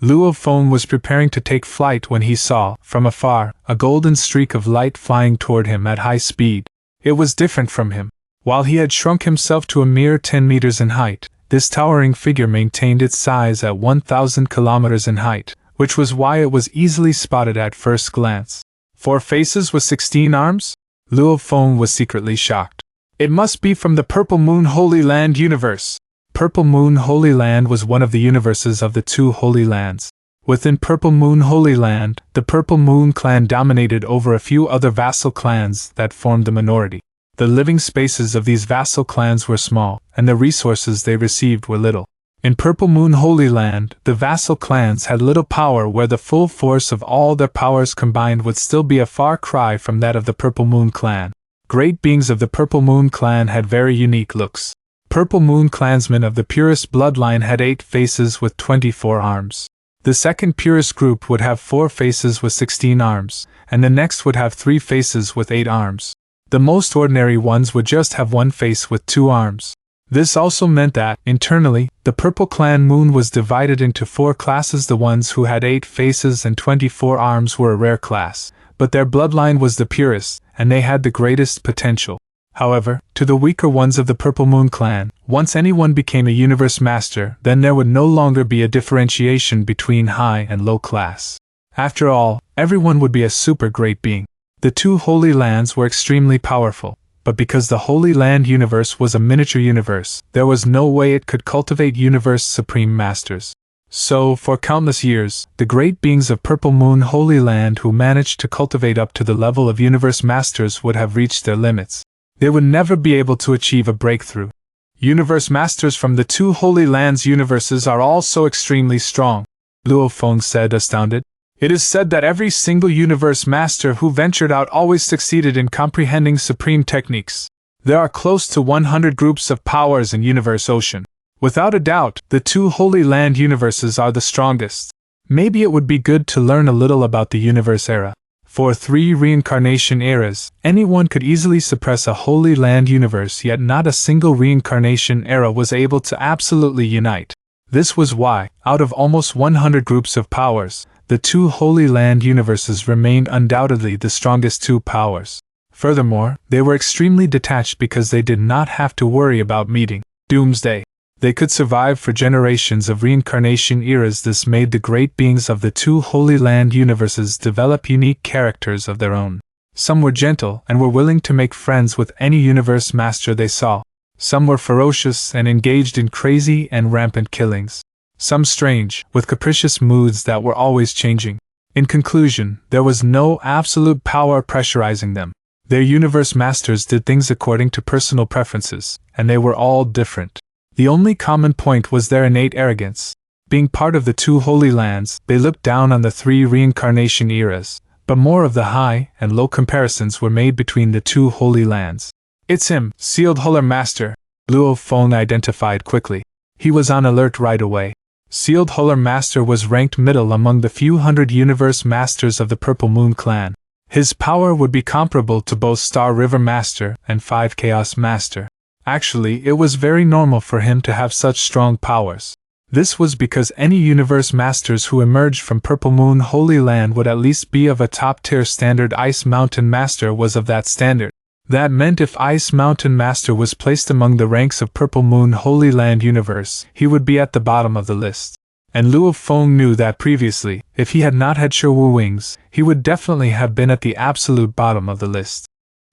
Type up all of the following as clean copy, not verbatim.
Luo Feng was preparing to take flight when he saw, from afar, a golden streak of light flying toward him at high speed. It was different from him. While he had shrunk himself to a mere 10 meters in height, this towering figure maintained its size at 1,000 kilometers in height, which was why it was easily spotted at first glance. 4 faces with 16 arms? Luo Feng was secretly shocked. It must be from the Purple Moon Holy Land universe. Purple Moon Holy Land was one of the universes of the 2 Holy Lands. Within Purple Moon Holy Land, the Purple Moon clan dominated over a few other vassal clans that formed the minority. The living spaces of these vassal clans were small, and the resources they received were little. In Purple Moon Holy Land, the vassal clans had little power, where the full force of all their powers combined would still be a far cry from that of the Purple Moon clan. Great beings of the Purple Moon clan had very unique looks. Purple Moon clansmen of the purest bloodline had 8 faces with 24 arms. The second purest group would have 4 faces with 16 arms, and the next would have 3 faces with 8 arms. The most ordinary ones would just have 1 face with 2 arms. This also meant that, internally, the Purple Clan Moon was divided into 4 classes. The ones who had 8 faces and 24 arms were a rare class, but their bloodline was the purest, and they had the greatest potential. However, to the weaker ones of the Purple Moon clan, once anyone became a universe master, then there would no longer be a differentiation between high and low class. After all, everyone would be a super great being. The 2 Holy Lands were extremely powerful, but because the Holy Land universe was a miniature universe, there was no way it could cultivate universe supreme masters. So, for countless years, the great beings of Purple Moon Holy Land who managed to cultivate up to the level of universe masters would have reached their limits. They would never be able to achieve a breakthrough. Universe masters from the 2 Holy Lands universes are all so extremely strong, Luo Feng said, astounded. It is said that every single universe master who ventured out always succeeded in comprehending supreme techniques. There are close to 100 groups of powers in Universe Ocean. Without a doubt, the 2 Holy Land universes are the strongest. Maybe it would be good to learn a little about the universe era. For 3 reincarnation eras, anyone could easily suppress a Holy Land universe, yet not a single reincarnation era was able to absolutely unite. This was why, out of almost 100 groups of powers, the 2 Holy Land universes remained undoubtedly the strongest 2 powers. Furthermore, they were extremely detached because they did not have to worry about meeting doomsday. They could survive for generations of reincarnation eras. This made the great beings of the 2 Holy Land universes develop unique characters of their own. Some were gentle and were willing to make friends with any universe master they saw. Some were ferocious and engaged in crazy and rampant killings. Some strange, with capricious moods that were always changing. In conclusion, there was no absolute power pressurizing them. Their universe masters did things according to personal preferences, and they were all different. The only common point was their innate arrogance. Being part of the 2 Holy Lands, they looked down on the 3 reincarnation eras, but more of the high and low comparisons were made between the 2 Holy Lands. It's him, Sealed Huller Master, Luo Feng identified quickly. He was on alert right away. Sealed Huller Master was ranked middle among the few hundred universe masters of the Purple Moon clan. His power would be comparable to both Star River Master and 5 Chaos Master. Actually, it was very normal for him to have such strong powers. This was because any universe masters who emerged from Purple Moon Holy Land would at least be of a top-tier standard. Ice Mountain Master was of that standard. That meant if Ice Mountain Master was placed among the ranks of Purple Moon Holy Land universe, he would be at the bottom of the list. And Luo Feng knew that previously, if he had not had Sherwu wings, he would definitely have been at the absolute bottom of the list.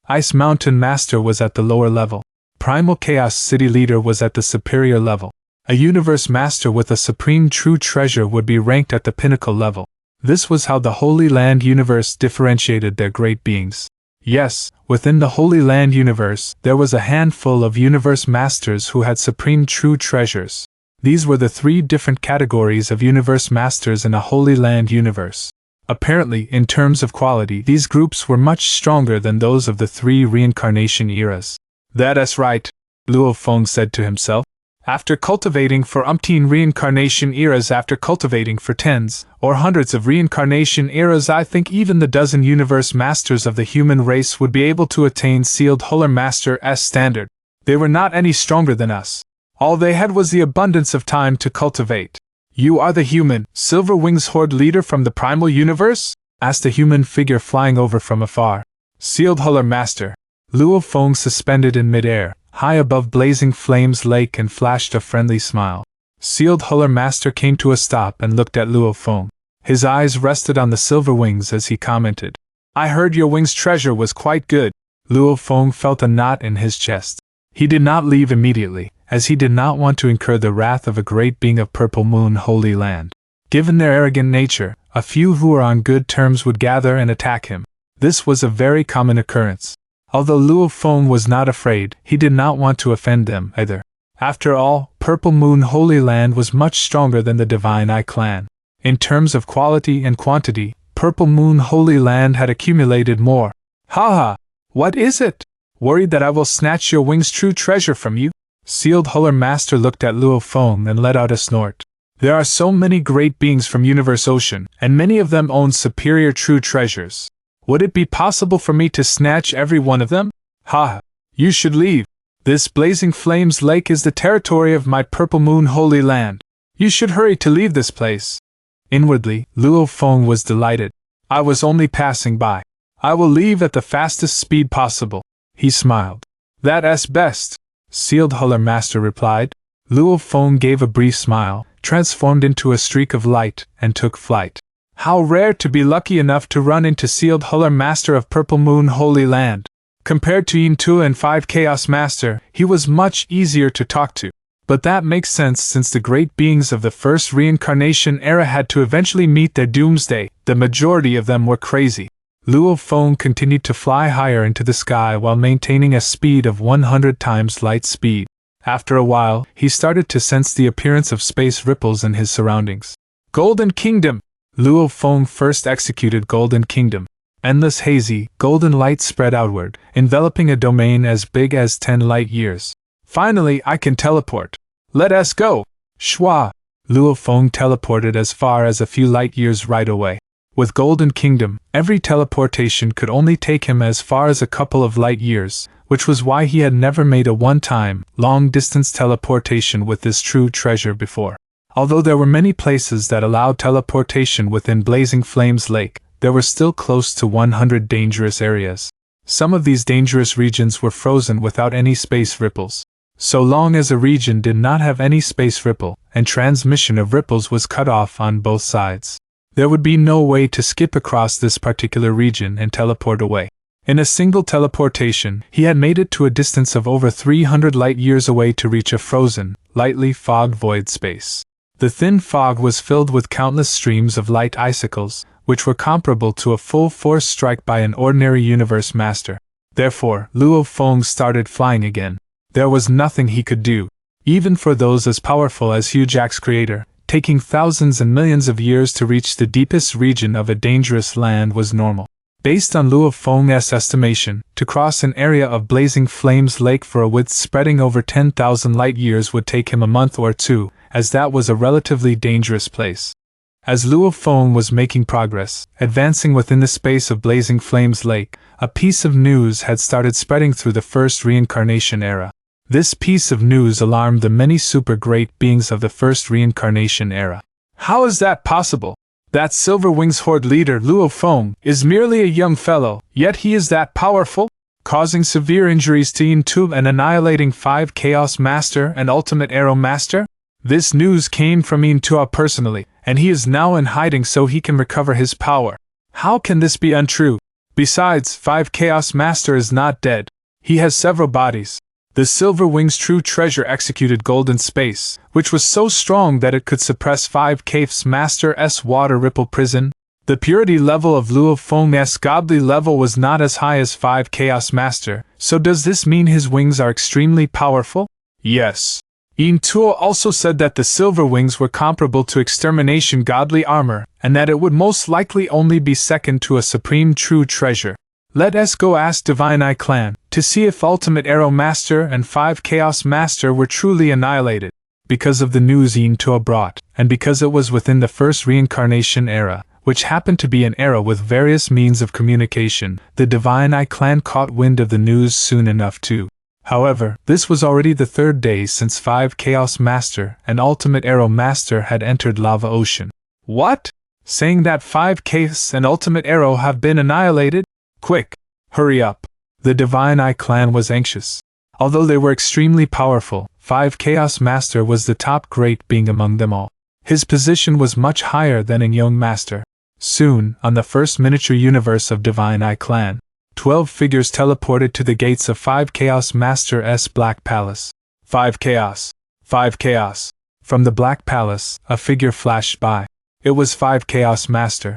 Ice Mountain Master was at the lower level. Primal Chaos City Leader was at the superior level. A universe master with a supreme true treasure would be ranked at the pinnacle level. This was how the Holy Land universe differentiated their great beings. Yes, within the Holy Land universe, there was a handful of universe masters who had supreme true treasures. These were the 3 different categories of universe masters in a Holy Land universe. Apparently, in terms of quality, these groups were much stronger than those of the 3 reincarnation eras. That's right, Luo Feng said to himself. After cultivating for umpteen reincarnation eras, after cultivating for tens or hundreds of reincarnation eras, I think even the dozen universe masters of the human race would be able to attain Sealed Huller Master's standard. They were not any stronger than us. All they had was the abundance of time to cultivate. You are the human, Silver Wings Horde leader from the primal universe? Asked a human figure flying over from afar. Sealed Huller Master. Luo Feng suspended in midair, high above Blazing Flames Lake, and flashed a friendly smile. Sealed Huller Master came to a stop and looked at Luo Feng. His eyes rested on the silver wings as he commented. I heard your wing's treasure was quite good. Luo Feng felt a knot in his chest. He did not leave immediately, as he did not want to incur the wrath of a great being of Purple Moon Holy Land. Given their arrogant nature, a few who were on good terms would gather and attack him. This was a very common occurrence. Although Luo Feng was not afraid, he did not want to offend them either. After all, Purple Moon Holy Land was much stronger than the Divine Eye clan. In terms of quality and quantity, Purple Moon Holy Land had accumulated more. Haha! What is it? Worried that I will snatch your wing's true treasure from you? Sealed Huller Master looked at Luo Feng and let out a snort. There are so many great beings from Universe Ocean, and many of them own superior true treasures. Would it be possible for me to snatch every one of them? Ha! You should leave. This Blazing Flames Lake is the territory of my Purple Moon Holy Land. You should hurry to leave this place. Inwardly, Luo Feng was delighted. I was only passing by. I will leave at the fastest speed possible. He smiled. That's best. Sealed Huller Master replied. Luo Feng gave a brief smile, transformed into a streak of light, and took flight. How rare to be lucky enough to run into Sealed Huller Master of Purple Moon Holy Land. Compared to Yin Tuo and 5 Chaos Master, he was much easier to talk to. But that makes sense since the great beings of the first reincarnation era had to eventually meet their doomsday. The majority of them were crazy. Luo Feng continued to fly higher into the sky while maintaining a speed of 100 times light speed. After a while, he started to sense the appearance of space ripples in his surroundings. Golden Kingdom! Luo Feng first executed Golden Kingdom. Endless hazy, golden light spread outward, enveloping a domain as big as 10 light years. Finally, I can teleport. Let us go! Shwa! Luo Feng teleported as far as a few light years right away. With Golden Kingdom, every teleportation could only take him as far as a couple of light years, which was why he had never made a one-time, long-distance teleportation with this true treasure before. Although there were many places that allowed teleportation within Blazing Flames Lake, there were still close to 100 dangerous areas. Some of these dangerous regions were frozen without any space ripples. So long as a region did not have any space ripple, and transmission of ripples was cut off on both sides, there would be no way to skip across this particular region and teleport away. In a single teleportation, he had made it to a distance of over 300 light years away to reach a frozen, lightly fogged void space. The thin fog was filled with countless streams of light icicles, which were comparable to a full-force strike by an ordinary universe master. Therefore, Luo Feng started flying again. There was nothing he could do. Even for those as powerful as Hugh Jack's creator, taking thousands and millions of years to reach the deepest region of a dangerous land was normal. Based on Luo Feng's estimation, to cross an area of Blazing Flames Lake for a width spreading over 10,000 light years would take him a month or two, as that was a relatively dangerous place. As Luo Feng was making progress, advancing within the space of Blazing Flames Lake, a piece of news had started spreading through the first reincarnation era. This piece of news alarmed the many super great beings of the first reincarnation era. How is that possible? That Silver Wings Horde leader Luo Feng is merely a young fellow, yet he is that powerful, causing severe injuries to Yin Tuo and annihilating 5 Chaos Master and Ultimate Arrow Master? This news came from Yin Tuo personally, and he is now in hiding so he can recover his power. How can this be untrue? Besides, 5 Chaos Master is not dead. He has several bodies. The Silver Wings True Treasure executed Golden Space, which was so strong that it could suppress 5 Chaos Master's water ripple prison. The purity level of Luo Feng's godly level was not as high as 5 Chaos Master, so does this mean his wings are extremely powerful? Yes. Yin Tuo also said that the Silver Wings were comparable to Extermination Godly Armor, and that it would most likely only be second to a Supreme True Treasure. Let us go ask Divine Eye Clan, to see if Ultimate Arrow Master and 5 Chaos Master were truly annihilated. Because of the news Yin Tuo brought, and because it was within the first reincarnation era, which happened to be an era with various means of communication, the Divine Eye Clan caught wind of the news soon enough too. However, this was already the third day since 5 Chaos Master and Ultimate Arrow Master had entered Lava Ocean. What? Saying that 5 Chaos and Ultimate Arrow have been annihilated? Quick! Hurry up! The Divine Eye clan was anxious. Although they were extremely powerful, 5 Chaos Master was the top great being among them all. His position was much higher than in Young Master. Soon, on the first miniature universe of Divine Eye clan, 12 figures teleported to the gates of 5 Chaos Master's Black Palace. 5 Chaos! 5 Chaos! From the Black Palace, a figure flashed by. It was 5 Chaos Master.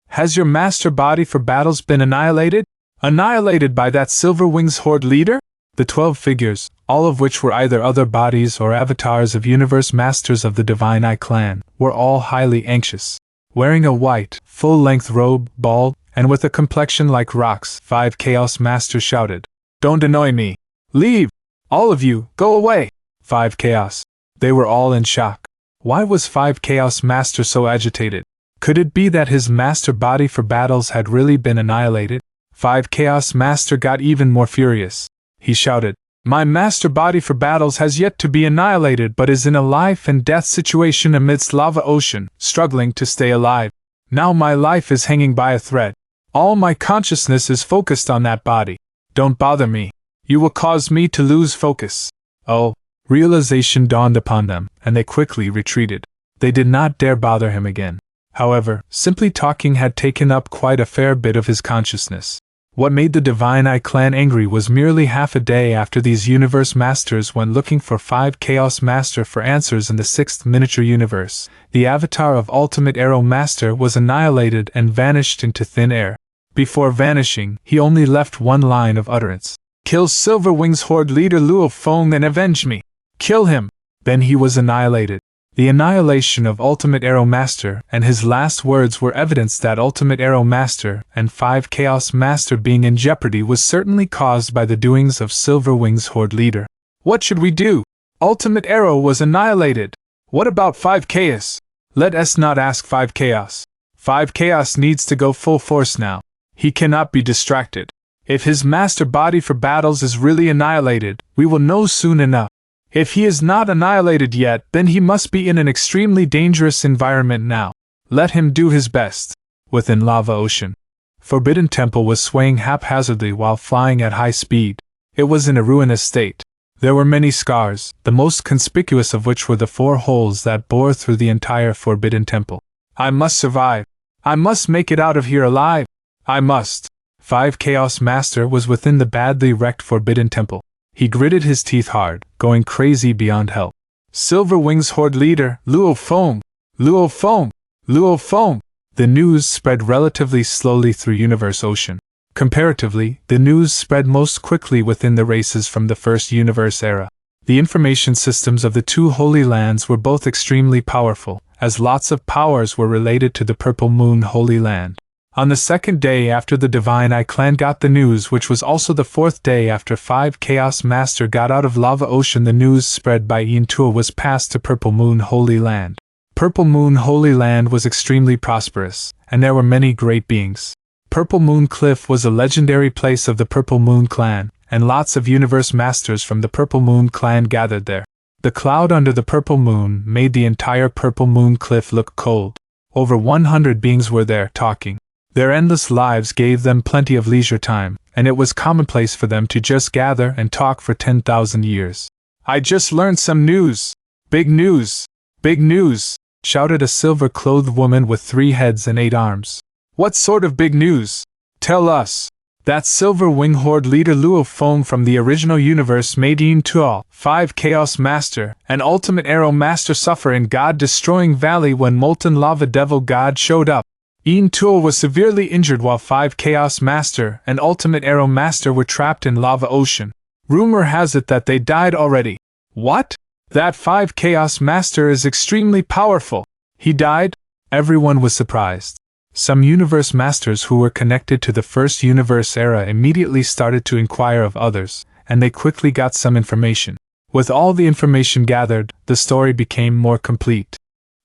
Has your master body for battles been annihilated? Annihilated by that Silver Wings Horde leader? The 12 figures, all of which were either other bodies or avatars of universe masters of the Divine Eye clan, were all highly anxious. Wearing a white, full-length robe, bald, and with a complexion like rocks, 5 Chaos Master shouted, "Don't annoy me! Leave! All of you, go away!" 5 Chaos. They were all in shock. Why was 5 Chaos Master so agitated? Could it be that his master body for battles had really been annihilated? 5 Chaos Master got even more furious. He shouted, "My master body for battles has yet to be annihilated but is in a life and death situation amidst Lava Ocean, struggling to stay alive. Now my life is hanging by a thread. All my consciousness is focused on that body. Don't bother me. You will cause me to lose focus." Oh, realization dawned upon them, and they quickly retreated. They did not dare bother him again. However, simply talking had taken up quite a fair bit of his consciousness. What made the Divine Eye clan angry was merely half a day after these universe masters went looking for 5 Chaos Master for answers in the 6th miniature universe. The avatar of Ultimate Arrow Master was annihilated and vanished into thin air. Before vanishing, he only left one line of utterance. "Kill Silver Wings Horde leader Luo Feng and avenge me! Kill him!" Then he was annihilated. The annihilation of Ultimate Arrow Master and his last words were evidence that Ultimate Arrow Master and 5 Chaos Master being in jeopardy was certainly caused by the doings of Silver Wings Horde leader. What should we do? Ultimate Arrow was annihilated. What about 5 Chaos? Let us not ask 5 Chaos. 5 Chaos needs to go full force now. He cannot be distracted. If his master body for battles is really annihilated, we will know soon enough. If he is not annihilated yet, then he must be in an extremely dangerous environment now. Let him do his best. Within Lava Ocean, Forbidden Temple was swaying haphazardly while flying at high speed. It was in a ruinous state. There were many scars, the most conspicuous of which were the 4 holes that bore through the entire Forbidden Temple. I must survive. I must make it out of here alive. I must. 5 Chaos Master was within the badly wrecked Forbidden Temple. He gritted his teeth hard, going crazy beyond help. "Silver Wings Horde leader, Luo Feng! Luo Feng! Luo Feng!" The news spread relatively slowly through Universe Ocean. Comparatively, the news spread most quickly within the races from the First Universe era. The information systems of the 2 Holy Lands were both extremely powerful, as lots of powers were related to the Purple Moon Holy Land. On the 2nd day after the Divine Eye clan got the news, which was also the 4th day after 5 Chaos Master got out of Lava Ocean, the news spread by Yin Tuo was passed to Purple Moon Holy Land. Purple Moon Holy Land was extremely prosperous, and there were many great beings. Purple Moon Cliff was a legendary place of the Purple Moon clan, and lots of universe masters from the Purple Moon clan gathered there. The cloud under the Purple Moon made the entire Purple Moon Cliff look cold. Over 100 beings were there talking. Their endless lives gave them plenty of leisure time, and it was commonplace for them to just gather and talk for 10,000 years. "I just learned some news! Big news! Big news!" shouted a silver-clothed woman with 3 heads and 8 arms. "What sort of big news? Tell us!" "That Silver Wing Horde leader Luo Feng from the original universe made Yin Tuo, 5 Chaos Master, and Ultimate Arrow Master suffer in God-destroying valley when Molten Lava Devil God showed up. Yin Tuo was severely injured while 5 Chaos Master and Ultimate Arrow Master were trapped in Lava Ocean. Rumor has it that they died already." "What? That 5 Chaos Master is extremely powerful. He died?" Everyone was surprised. Some universe masters who were connected to the First Universe era immediately started to inquire of others, and they quickly got some information. With all the information gathered, the story became more complete.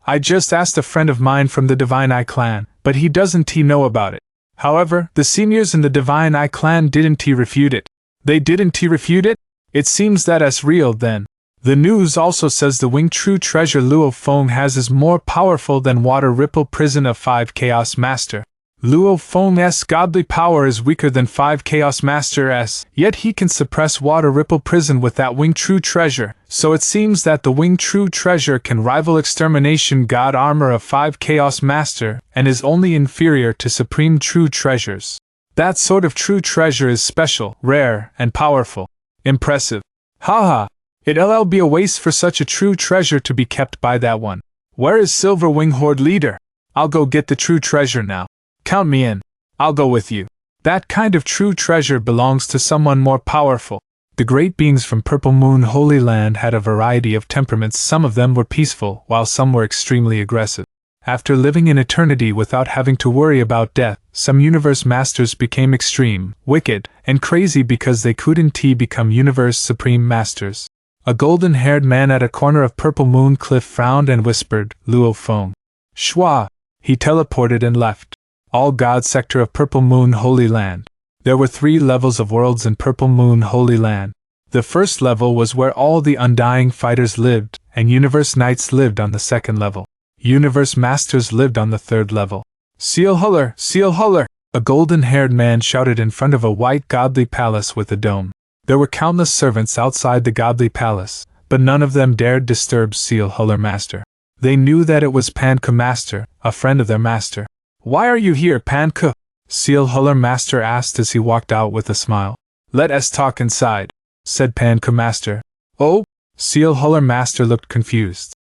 "I just asked a friend of mine from the Divine Eye clan, but he doesn't know about it. However, the seniors in the Divine Eye clan didn't refute it." "They didn't refute it? It seems that's real then. The news also says the winged true treasure Luo Feng has is more powerful than Water Ripple Prison of 5 Chaos Master. Luo Feng's godly power is weaker than 5 Chaos Master's, yet he can suppress Water Ripple Prison with that winged true treasure, so it seems that the winged true treasure can rival Extermination God Armor of 5 Chaos Master and is only inferior to Supreme True Treasures. That sort of true treasure is special, rare, and powerful. Impressive. Haha. It'll be a waste for such a true treasure to be kept by that one. Where is Silver Wing Horde leader? I'll go get the true treasure now. Count me in. I'll go with you. That kind of true treasure belongs to someone more powerful. The great beings from Purple Moon Holy Land had a variety of temperaments. Some of them were peaceful, while some were extremely aggressive. After living in eternity without having to worry about death, some universe masters became extreme, wicked, and crazy because they couldn't become universe supreme masters. A golden-haired man at a corner of Purple Moon Cliff frowned and whispered, Luo Feng. Shwa! He teleported and left. All God sector of Purple Moon Holy Land. There were 3 levels of worlds in Purple Moon Holy Land. The first level was where all the undying fighters lived, and Universe Knights lived on the second level. Universe Masters lived on the third level. Seal Huller! Seal Huller! A golden-haired man shouted in front of a white godly palace with a dome. There were countless servants outside the godly palace, but none of them dared disturb Seal Huller Master. They knew that it was Panka Master, a friend of their master. Why are you here, Panka? Seal Huller Master asked as he walked out with a smile. Let us talk inside, said Panka Master. Oh? Seal Huller Master looked confused.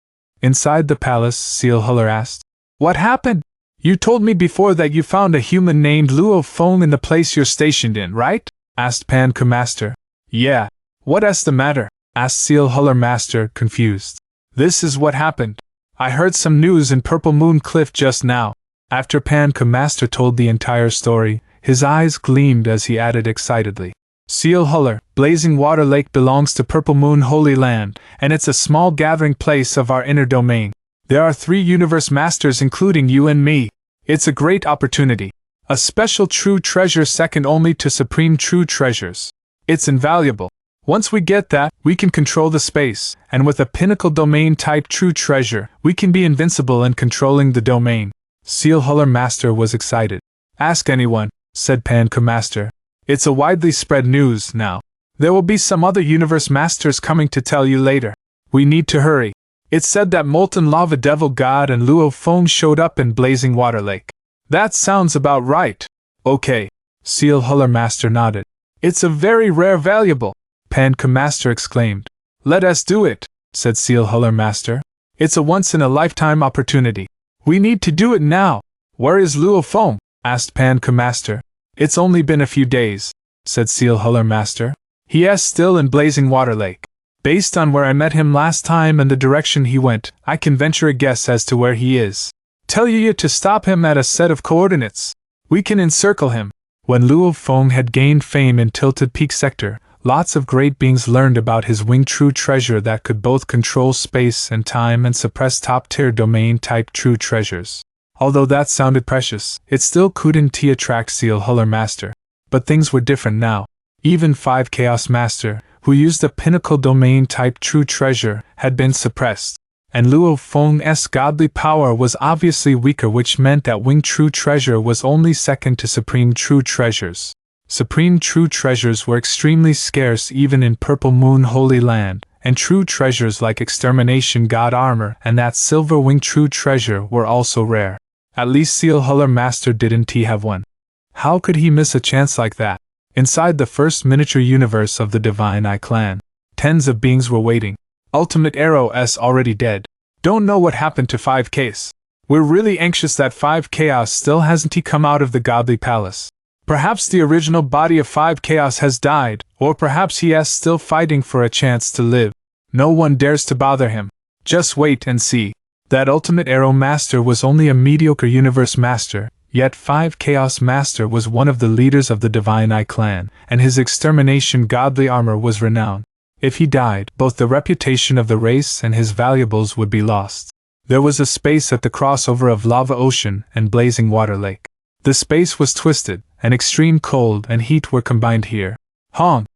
Inside the palace, Seal Huller asked. What happened? You told me before that you found a human named Luo Feng in the place you're stationed in, right? Asked Panka Master. Yeah. What's the matter? Asked Seal Huller Master, confused. This is what happened. I heard some news in Purple Moon Cliff just now. After Panka Master told the entire story, his eyes gleamed as he added excitedly. Seal Huller, Blazing Water Lake belongs to Purple Moon Holy Land, and it's a small gathering place of our inner domain. There are 3 universe masters including you and me. It's a great opportunity. A special true treasure second only to supreme true treasures. It's invaluable. Once we get that, we can control the space, and with a pinnacle domain type true treasure, we can be invincible in controlling the domain. Seal Huller Master was excited. Ask anyone, said Panka Master. It's a widely spread news now. There will be some other universe masters coming to tell you later. We need to hurry. It's said that Molten Lava Devil God and Luo Feng showed up in Blazing Water Lake. That sounds about right. Okay. Seal Huller Master nodded. It's a very rare valuable, Panka Master exclaimed. Let us do it, said Seal Huller Master. It's a once-in-a-lifetime opportunity. We need to do it now. Where is Luo Feng? Asked Panka Master. It's only been a few days, said Seal Huller Master. He is still in Blazing Water Lake. Based on where I met him last time and the direction he went, I can venture a guess as to where he is. Tell you to stop him at a set of coordinates. We can encircle him. When Luo Feng had gained fame in Tilted Peak Sector, lots of great beings learned about his winged true treasure that could both control space and time and suppress top-tier domain-type true treasures. Although that sounded precious, it still couldn't attract Seal Huller Master. But things were different now. Even 5 Chaos Master, who used a pinnacle domain-type true treasure, had been suppressed. And Luo Feng's godly power was obviously weaker, which meant that winged true treasure was only second to supreme true treasures. Supreme true treasures were extremely scarce even in Purple Moon Holy Land, and true treasures like Extermination God Armor and that Silver Wing true treasure were also rare. At least Seal Huller Master didn't have one. How could he miss a chance like that? Inside the first miniature universe of the Divine Eye clan, tens of beings were waiting. Ultimate Arrow's already dead. Don't know what happened to 5Ks. We're really anxious that 5 Chaos still hasn't come out of the Godly Palace. Perhaps the original body of 5 Chaos has died, or perhaps he is still fighting for a chance to live. No one dares to bother him. Just wait and see. That Ultimate Arrow Master was only a mediocre Universe Master, yet 5 Chaos Master was one of the leaders of the Divine Eye clan, and his Extermination Godly Armor was renowned. If he died, both the reputation of the race and his valuables would be lost. There was a space at the crossover of Lava Ocean and Blazing Water Lake. The space was twisted, and extreme cold and heat were combined here. Long,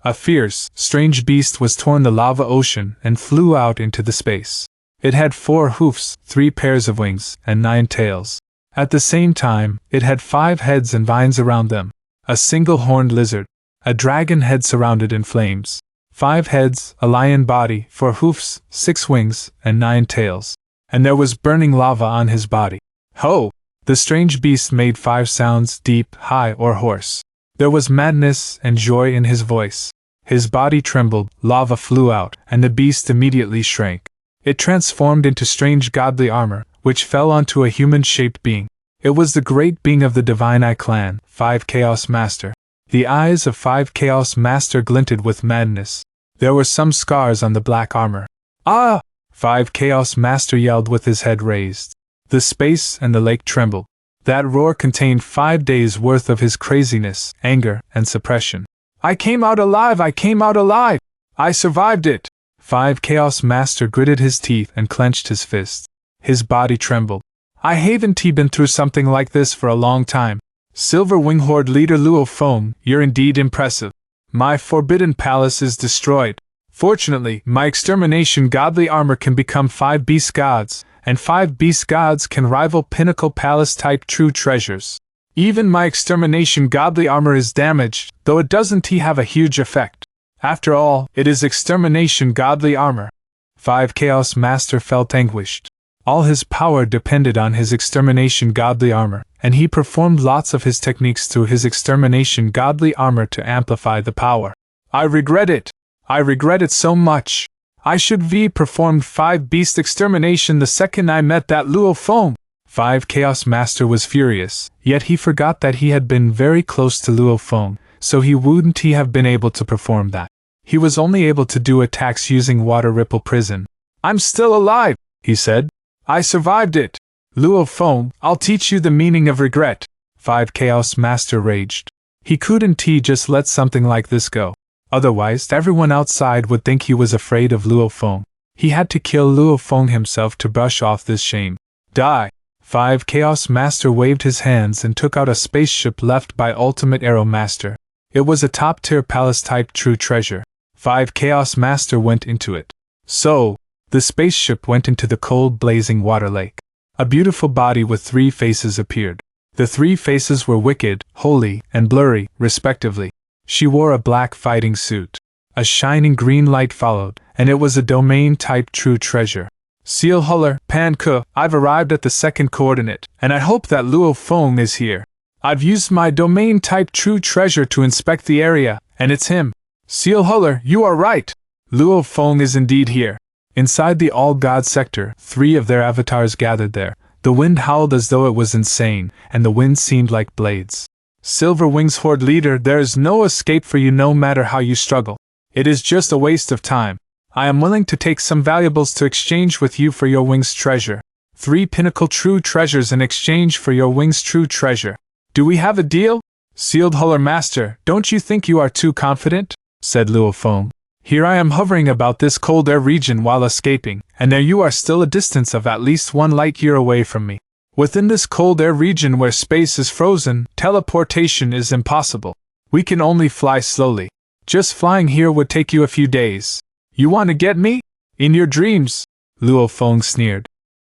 A fierce, strange beast was torn the lava ocean and flew out into the space. It had 4 hoofs, 3 pairs of wings, and 9 tails. At the same time, it had 5 heads and vines around them. A single horned lizard. A dragon head surrounded in flames. 5 heads, a lion body, 4 hoofs, 6 wings, and 9 tails. And there was burning lava on his body. Ho! The strange beast made 5 sounds, deep, high, or hoarse. There was madness and joy in his voice. His body trembled, lava flew out, and the beast immediately shrank. It transformed into strange godly armor, which fell onto a human-shaped being. It was the great being of the Divine Eye clan, 5 Chaos Master. The eyes of 5 Chaos Master glinted with madness. There were some scars on the black armor. Ah! 5 Chaos Master yelled with his head raised. The space and the lake trembled. That roar contained 5 days' worth of his craziness, anger, and suppression. I came out alive! I came out alive! I survived it! 5 Chaos Master gritted his teeth and clenched his fist. His body trembled. I haven't been through something like this for a long time. Silver Wing Horde leader Luo Feng, you're indeed impressive. My forbidden palace is destroyed. Fortunately, my extermination godly armor can become 5 beast gods, and 5 beast gods can rival pinnacle palace-type true treasures. Even my extermination godly armor is damaged, though it doesn't have a huge effect. After all, it is extermination godly armor. 5 Chaos Master felt anguished. All his power depended on his extermination godly armor, and he performed lots of his techniques through his extermination godly armor to amplify the power. I regret it. I regret it so much. I should have performed 5 beast extermination the second I met that Luo Feng. 5 Chaos Master was furious, yet he forgot that he had been very close to Luo Feng, so he wouldn't have been able to perform that. He was only able to do attacks using Water Ripple Prison. I'm still alive, he said. I survived it. Luo Feng, I'll teach you the meaning of regret. 5 Chaos Master raged. He couldn't just let something like this go. Otherwise, everyone outside would think he was afraid of Luo Feng. He had to kill Luo Feng himself to brush off this shame. Die! 5 Chaos Master waved his hands and took out a spaceship left by Ultimate Arrow Master. It was a top-tier palace-type true treasure. 5 Chaos Master went into it. So, the spaceship went into the cold blazing water lake. A beautiful body with 3 faces appeared. The 3 faces were wicked, holy, and blurry, respectively. She wore a black fighting suit. A shining green light followed, and it was a domain-type true treasure. Seal Huller, Pan Ke, I've arrived at the 2nd coordinate, and I hope that Luo Feng is here. I've used my domain-type true treasure to inspect the area, and it's him. Seal Huller, you are right. Luo Feng is indeed here. Inside the All-God sector, 3 of their avatars gathered there. The wind howled as though it was insane, and the wind seemed like blades. Silver Wings Horde leader, there is no escape for you no matter how you struggle. It is just a waste of time. I am willing to take some valuables to exchange with you for your wings treasure. 3 pinnacle true treasures in exchange for your wings true treasure. Do we have a deal? Sealed Huller Master, don't you think you are too confident? Said Luo Feng. Here I am hovering about this cold air region while escaping, and there you are still a distance of at least 1 light year away from me. Within this cold air region where space is frozen, teleportation is impossible. We can only fly slowly. Just flying here would take you a few days. You want to get me? In your dreams? Luo Feng sneered.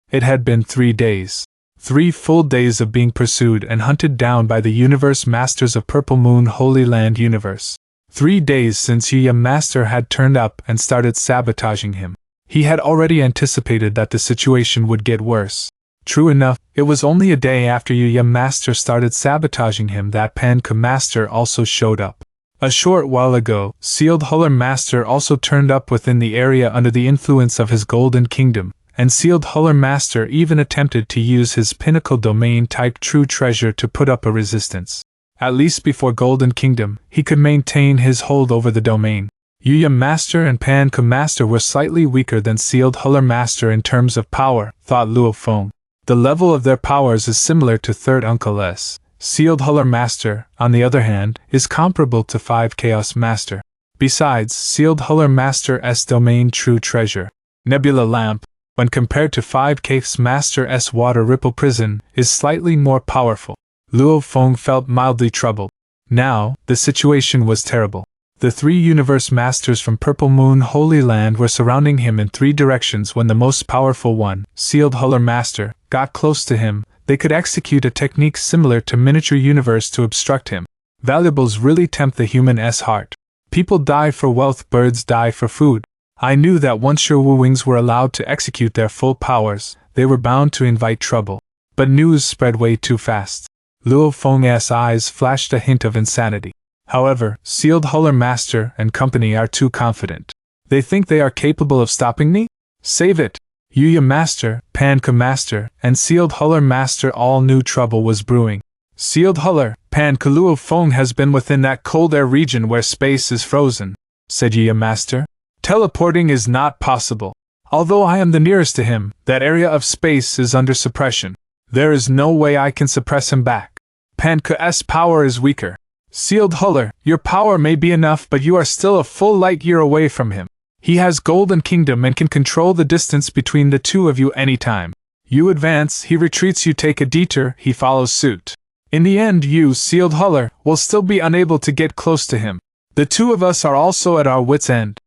It had been 3 days. 3 full days of being pursued and hunted down by the Universe Masters of Purple Moon Holy Land Universe. 3 days since Yu Master had turned up and started sabotaging him. He had already anticipated that the situation would get worse. True enough, it was only a day after Yu Master started sabotaging him that Pan Ke Master also showed up. A short while ago, Sealed Huller Master also turned up within the area under the influence of his Golden Kingdom, and Sealed Huller Master even attempted to use his pinnacle domain-type true treasure to put up a resistance. At least before Golden Kingdom, he could maintain his hold over the domain. Yu Master and Pan Ke Master were slightly weaker than Sealed Huller Master in terms of power, thought Luo Feng. The level of their powers is similar to Third Uncle S. Sealed Huller Master, on the other hand, is comparable to 5 Chaos Master. Besides, Sealed Huller Master's domain true treasure, Nebula Lamp, when compared to 5 Chaos Master's Water Ripple Prison, is slightly more powerful. Luo Feng felt mildly troubled. Now, the situation was terrible. The 3 universe masters from Purple Moon Holy Land were surrounding him in 3 directions when the most powerful one, Sealed Huller Master, got close to him. They could execute a technique similar to miniature universe to obstruct him. Valuables really tempt the human's heart. People die for wealth, birds die for food. I knew that once your Wu-wings were allowed to execute their full powers, they were bound to invite trouble. But news spread way too fast. Luo Feng's eyes flashed a hint of insanity. However, Sealed Huller Master and company are too confident. They think they are capable of stopping me? Save it! Yuya Master, Panka Master, and Sealed Huller Master all knew trouble was brewing. Sealed Huller, Panka Luo Feng has been within that cold air region where space is frozen, said Yuya Master. Teleporting is not possible. Although I am the nearest to him, that area of space is under suppression. There is no way I can suppress him back. Panka's power is weaker. Sealed Huller, your power may be enough, but you are still a full light year away from him. He has Golden Kingdom and can control the distance between the 2 of you anytime. You advance, he retreats, you take a detour, he follows suit. In the end, you, Sealed Huller, will still be unable to get close to him. The 2 of us are also at our wits' end.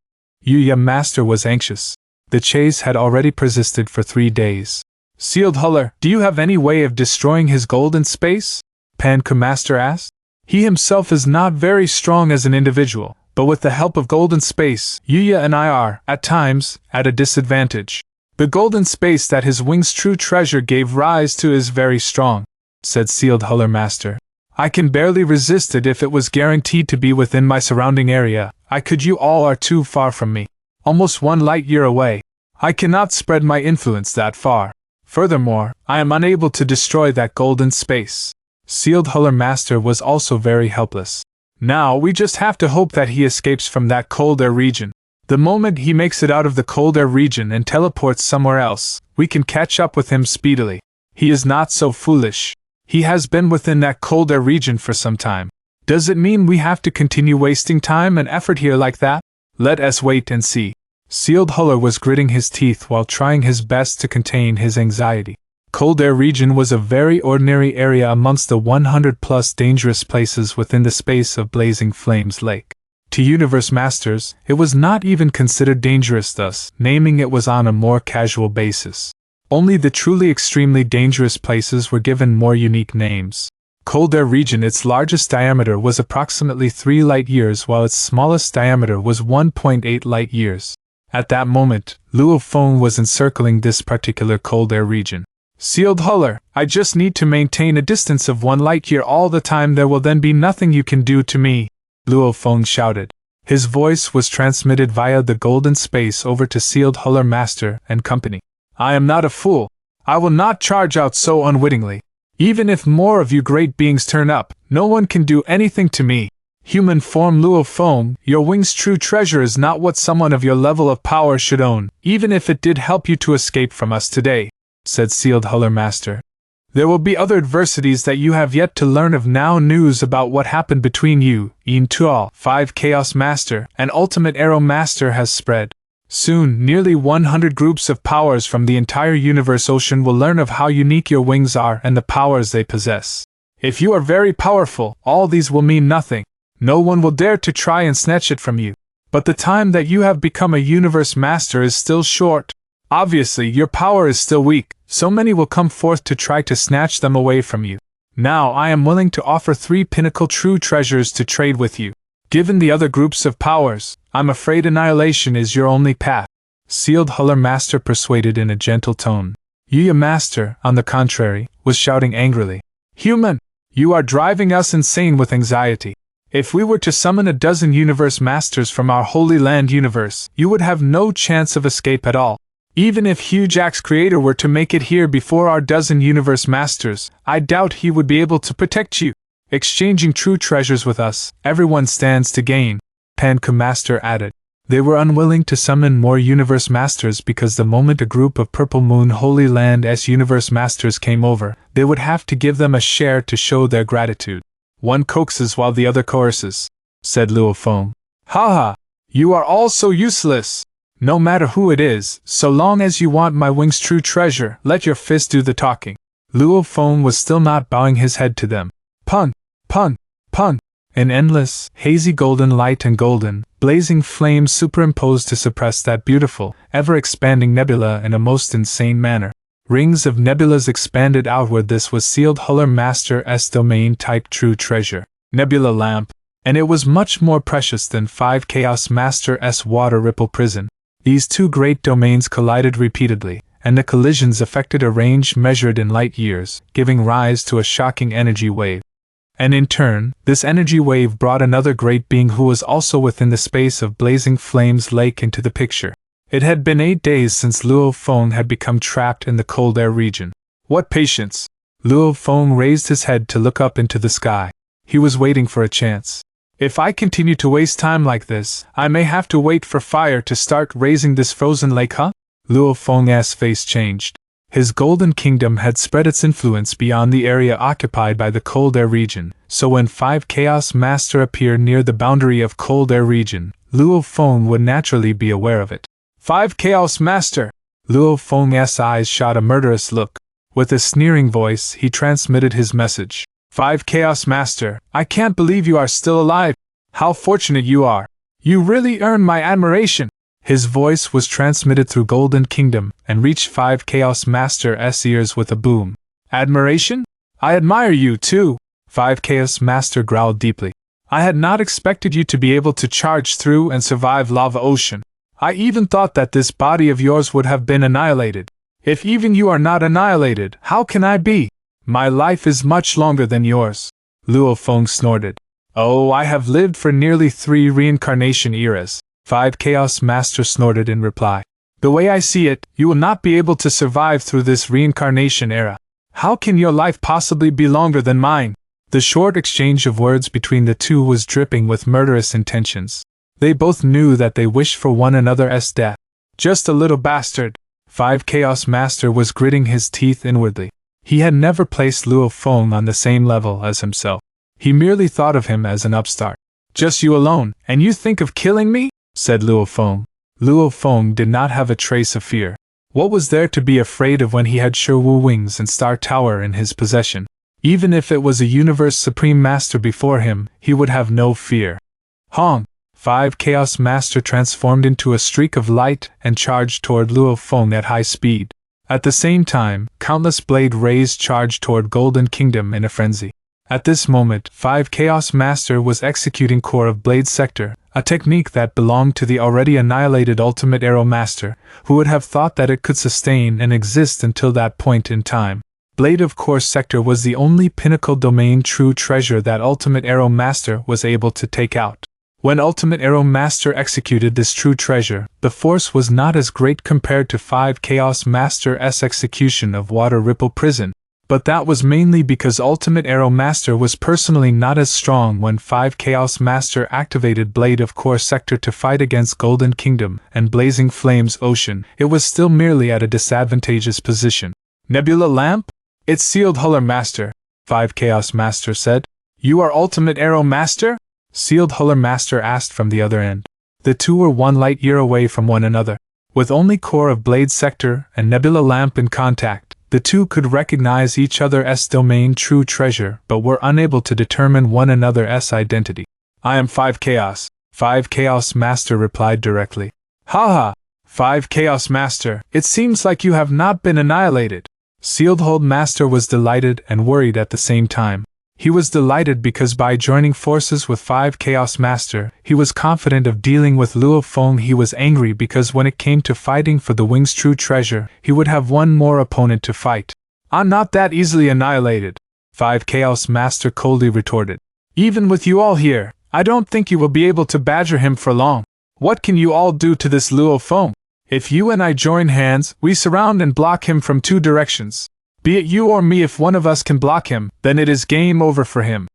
Yuya Master was anxious. The chase had already persisted for 3 days. Sealed Huller, do you have any way of destroying his golden space? Panka Master asked. He himself is not very strong as an individual, but with the help of golden space, Yuya and I are, at times, at a disadvantage. The golden space that his wing's true treasure gave rise to is very strong, said Sealed Huller Master. I can barely resist it if it was guaranteed to be within my surrounding area. You all are too far from me. Almost 1 light year away. I cannot spread my influence that far. Furthermore, I am unable to destroy that golden space. Sealed Huller Master was also very helpless. Now we just have to hope that he escapes from that cold air region. The moment he makes it out of the cold air region and teleports somewhere else, we can catch up with him speedily. He is not so foolish. He has been within that cold air region for some time. Does it mean we have to continue wasting time and effort here like that? Let us wait and see. Sealed Huller was gritting his teeth while trying his best to contain his anxiety. Cold Air Region was a very ordinary area amongst the 100+ dangerous places within the space of Blazing Flames Lake. To Universe Masters, it was not even considered dangerous, thus, naming it was on a more casual basis. Only the truly extremely dangerous places were given more unique names. Cold Air Region, its largest diameter was approximately 3 light years, while its smallest diameter was 1.8 light years. At that moment, Luo Feng was encircling this particular Cold Air Region. Sealed Huller, I just need to maintain a distance of 1 light year all the time. There will then be nothing you can do to me, Luo Feng shouted. His voice was transmitted via the golden space over to Sealed Huller Master and company. I am not a fool. I will not charge out so unwittingly. Even if more of you great beings turn up, no one can do anything to me. Human form Luo Feng, your wing's true treasure is not what someone of your level of power should own, even if it did help you to escape from us today, said Sealed Huller Master. There will be other adversities that you have yet to learn of now. News about what happened between you, Yin Tuo, 5 Chaos Master, and Ultimate Arrow Master has spread. Soon, nearly 100 groups of powers from the entire universe ocean will learn of how unique your wings are and the powers they possess. If you are very powerful, all these will mean nothing. No one will dare to try and snatch it from you. But the time that you have become a universe master is still short. Obviously, your power is still weak, so many will come forth to try to snatch them away from you. Now I am willing to offer 3 pinnacle true treasures to trade with you. Given the other groups of powers, I'm afraid annihilation is your only path. Sealed Huller Master persuaded in a gentle tone. Yuya Master, on the contrary, was shouting angrily. Human! You are driving us insane with anxiety. If we were to summon a dozen universe masters from our Holy Land universe, you would have no chance of escape at all. Even if Huge Axe Creator were to make it here before our dozen universe masters, I doubt he would be able to protect you. Exchanging true treasures with us, everyone stands to gain, Panka Master added. They were unwilling to summon more universe masters because the moment a group of Purple Moon Holy Land's universe masters came over, they would have to give them a share to show their gratitude. One coaxes while the other coerces, said Luo Feng. Ha! You are all so useless! No matter who it is, so long as you want my wing's true treasure, let your fist do the talking. Luo Feng was still not bowing his head to them. Pun! An endless, hazy golden light and golden, blazing flames superimposed to suppress that beautiful, ever-expanding nebula in a most insane manner. Rings of nebulas expanded outward. This was sealed Huller Master S domain type true treasure, nebula lamp, and it was much more precious than 5 Chaos Master S water ripple prison. These two great domains collided repeatedly, and the collisions affected a range measured in light years, giving rise to a shocking energy wave. And in turn, this energy wave brought another great being who was also within the space of blazing flames lake into the picture. It had been 8 days since Luo Feng had become trapped in the cold air region. What patience! Luo Feng raised his head to look up into the sky. He was waiting for a chance. If I continue to waste time like this, I may have to wait for fire to start raising this frozen lake, huh? Luo Feng's face changed. His golden kingdom had spread its influence beyond the area occupied by the cold air region, so when 5 Chaos Master appeared near the boundary of cold air region, Luo Feng would naturally be aware of it. 5 Chaos Master! Luo Feng's eyes shot a murderous look. With a sneering voice, he transmitted his message. 5 Chaos Master, I can't believe you are still alive. How fortunate you are. You really earn my admiration. His voice was transmitted through Golden Kingdom and reached 5 Chaos Master's ears with a boom. Admiration? I admire you too. 5 Chaos Master growled deeply. I had not expected you to be able to charge through and survive lava ocean. I even thought that this body of yours would have been annihilated. If even you are not annihilated, how can I be? My life is much longer than yours. Luo Feng snorted. Oh, I have lived for nearly 3 reincarnation eras. 5 Chaos Master snorted in reply. The way I see it, you will not be able to survive through this reincarnation era. How can your life possibly be longer than mine? The short exchange of words between the two was dripping with murderous intentions. They both knew that they wished for one another's death. Just a little bastard. 5 Chaos Master was gritting his teeth inwardly. He had never placed Luo Feng on the same level as himself. He merely thought of him as an upstart. Just you alone, and you think of killing me? Said Luo Feng. Luo Feng did not have a trace of fear. What was there to be afraid of when he had Sherwu Wings and Star Tower in his possession? Even if it was a Universe Supreme Master before him, he would have no fear. Hong! 5 Chaos Master transformed into a streak of light and charged toward Luo Feng at high speed. At the same time, countless blade rays charged toward Golden Kingdom in a frenzy. At this moment, 5 Chaos Master was executing Core of Blade Sector, a technique that belonged to the already annihilated Ultimate Arrow Master, who would have thought that it could sustain and exist until that point in time. Blade of Core Sector was the only pinnacle domain true treasure that Ultimate Arrow Master was able to take out. When Ultimate Arrow Master executed this true treasure, the force was not as great compared to 5 Chaos Master's execution of Water Ripple Prison, but that was mainly because Ultimate Arrow Master was personally not as strong when 5 Chaos Master activated Blade of Core Sector to fight against Golden Kingdom and Blazing Flames Ocean. It was still merely at a disadvantageous position. Nebula Lamp? It's sealed Huller Master, 5 Chaos Master said. You are Ultimate Arrow Master? Sealed Huller Master asked from the other end. The two were 1 light year away from one another. With only Core of Blade Sector and Nebula Lamp in contact, the two could recognize each other's domain true treasure but were unable to determine one another's identity. I am 5 Chaos. 5 Chaos Master replied directly. Haha! 5 Chaos Master, it seems like you have not been annihilated. Sealed Hull Master was delighted and worried at the same time. He was delighted because by joining forces with 5 Chaos Master, he was confident of dealing with Luo Feng. He was angry because when it came to fighting for the Wing's true treasure, he would have one more opponent to fight. I'm not that easily annihilated, 5 Chaos Master coldly retorted. Even with you all here, I don't think you will be able to badger him for long. What can you all do to this Luo Feng? If you and I join hands, we surround and block him from 2 directions. Be it you or me, if one of us can block him, then it is game over for him.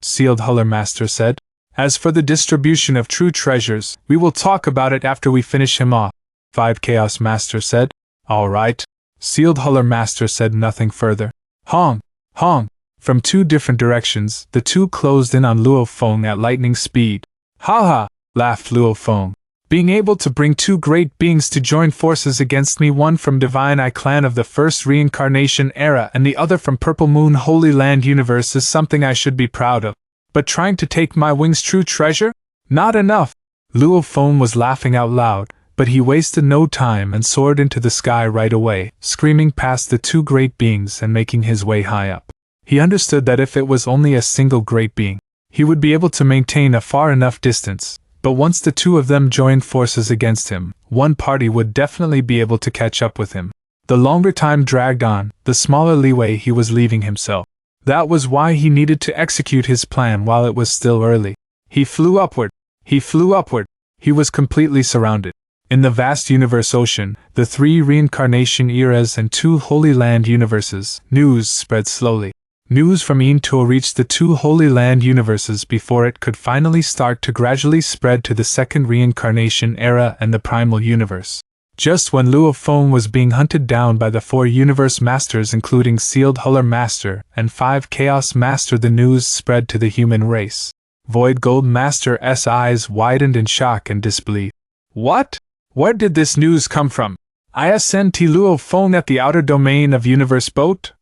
Sealed Huller Master said. As for the distribution of true treasures, we will talk about it after we finish him off, 5 Chaos Master said. All right. Sealed Huller Master said nothing further. Hong! Hong! From 2 different directions, the two closed in on Luo Feng at lightning speed. Ha ha! Laughed Luo Feng. Being able to bring 2 great beings to join forces against me, one from Divine Eye Clan of the first reincarnation era and the other from Purple Moon Holy Land Universe, is something I should be proud of. But trying to take my wing's true treasure? Not enough! Luo Feng was laughing out loud, but he wasted no time and soared into the sky right away, screaming past the two great beings and making his way high up. He understood that if it was only a single great being, he would be able to maintain a far enough distance, but once the two of them joined forces against him, one party would definitely be able to catch up with him. The longer time dragged on, the smaller leeway he was leaving himself. That was why he needed to execute his plan while it was still early. He flew upward. He flew upward. He was completely surrounded. In the vast universe ocean, the 3 reincarnation eras and 2 Holy Land universes, news spread slowly. News from Yin Tuo reached the 2 Holy Land universes before it could finally start to gradually spread to the 2nd reincarnation era and the primal universe. Just when Luo Feng was being hunted down by the 4 universe masters including Sealed Huller Master and 5 Chaos Master, the news spread to the human race. Void Gold Master's eyes widened in shock and disbelief. What? Where did this news come from? ISNT Luo Feng at the outer domain of Universe Boat?